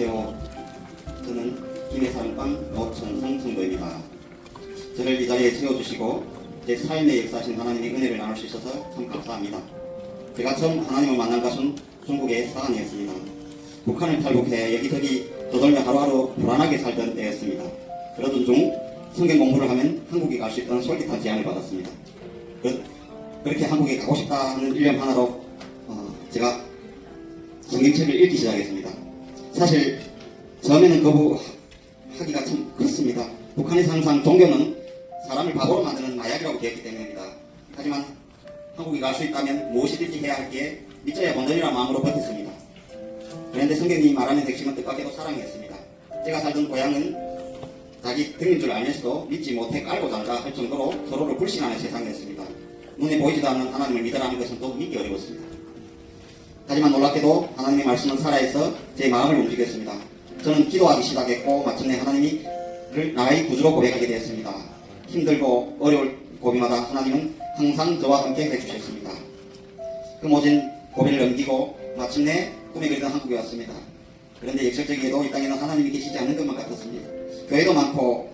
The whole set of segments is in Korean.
안녕하세요. 저는 김해사랑방 노천성 성도입니다. 저를 이 자리에 세워주시고 제 삶의 역사하신 하나님의 은혜를 나눌 수 있어서 참 감사합니다. 제가 처음 하나님을 만난 것은 중국의 사안이었습니다. 북한을 탈북해 여기저기 떠돌며 하루하루 불안하게 살던 때였습니다. 그러던 중 성경 공부를 하면 한국에 갈 수 있다는 솔깃한 제안을 받았습니다. 그렇게 한국에 가고 싶다는 일념 하나로 제가 성경책을 읽기 시작했습니다. 사실 처음에는 거부하기가 참 그렇습니다. 북한에서 항상 종교는 사람을 바보로 만드는 마약이라고 되었기 때문입니다. 하지만 한국에 갈 수 있다면 무엇이든지 해야 할기에 믿져야 본전이라는 마음으로 버텼습니다. 그런데 성경이 말하는 핵심은 뜻밖에도 사랑이었습니다. 제가 살던 고향은 자기 등인 줄 알면서도 믿지 못해 깔고 잔다 할 정도로 서로를 불신하는 세상이었습니다. 눈에 보이지도 않는 하나님을 믿으라는 것은 또 믿기 어려웠습니다. 하지만 놀랍게도 하나님의 말씀은 살아있어 제 마음을 움직였습니다. 저는 기도하기 시작했고 마침내 하나님을 나의 구주로 고백하게 되었습니다. 힘들고 어려울 고비마다 하나님은 항상 저와 함께 해주셨습니다. 그 모진 고비를 넘기고 마침내 꿈에 그리던 한국에 왔습니다. 그런데 역설적이게도 이 땅에는 하나님이 계시지 않는 것만 같았습니다. 교회도 많고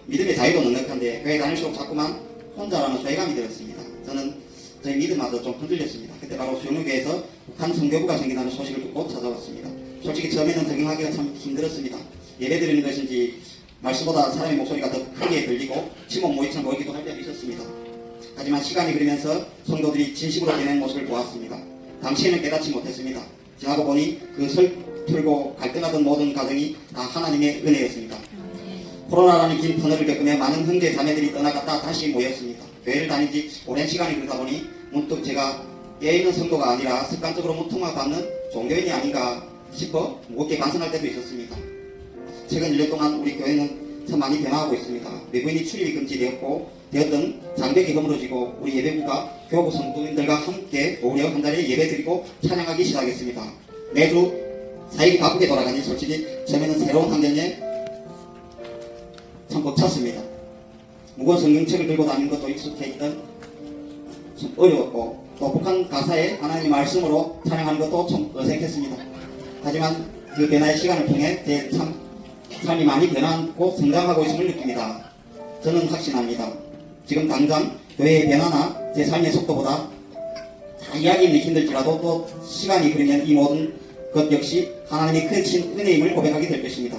믿음의 자유도 넉넉한데 교회 다닐수록 자꾸만 혼자라는 소외감이 들었습니다. 저는 저희 믿음마저 좀 흔들렸습니다. 그때 바로 수영교회에서 북한 선교부가 생긴다는 소식을 듣고 찾아왔습니다. 솔직히 처음에는 적응하기가 참 힘들었습니다. 예배 드리는 것인지 말씀보다 사람의 목소리가 더 크게 들리고 침묵 모이처럼 보이기도 할 때도 있었습니다. 하지만 시간이 흐르면서 성도들이 진심으로 지내는 모습을 보았습니다. 당시에는 깨닫지 못했습니다. 지나고 보니 그 설틀고 갈등하던 모든 가정이 다 하나님의 은혜였습니다. 코로나라는 긴 터널을 겪으며 많은 형제 자매들이 떠나갔다 다시 모였습니다. 교회를 다닌 지 오랜 시간이 흐르다 보니 문득 제가 깨어있는 성도가 아니라 습관적으로 무통화받는 종교인이 아닌가 싶어 무겁게 반성할 때도 있었습니다. 최근 1년 동안 우리 교회는 참 많이 변화하고 있습니다. 외부인이 출입이 금지되었던 장벽이 허물어지고 우리 예배부가 교구 성도인들과 함께 오려 한 자리에 예배드리고 찬양하기 시작했습니다. 매주 사역이 바쁘게 돌아가니 솔직히 처음에는 새로운 환경에 참 벅찼습니다. 무거운 성경책을 들고 다니는 것도 익숙해 있던 좀 어려웠고 또 북한 가사에 하나님의 말씀으로 찬양하는 것도 좀 어색했습니다. 하지만 그 변화의 시간을 통해 제 삶이 많이 변하고 성장하고 있음을 느낍니다. 저는 확신합니다. 지금 당장 교회의 변화나 제 삶의 속도보다 다 이야기는 힘들지라도 또 시간이 흐르면 이 모든 것 역시 하나님의 크신 은혜임을 고백하게 될 것입니다.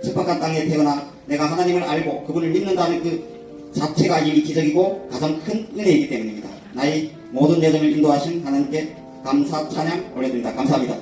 척박한 땅에 태어나 내가 하나님을 알고 그분을 믿는다는 그 자체가 이미 기적이고 가장 큰 은혜이기 때문입니다. 나의 모든 여정을 인도하신 하나님께 감사 찬양 올려드립니다. 감사합니다.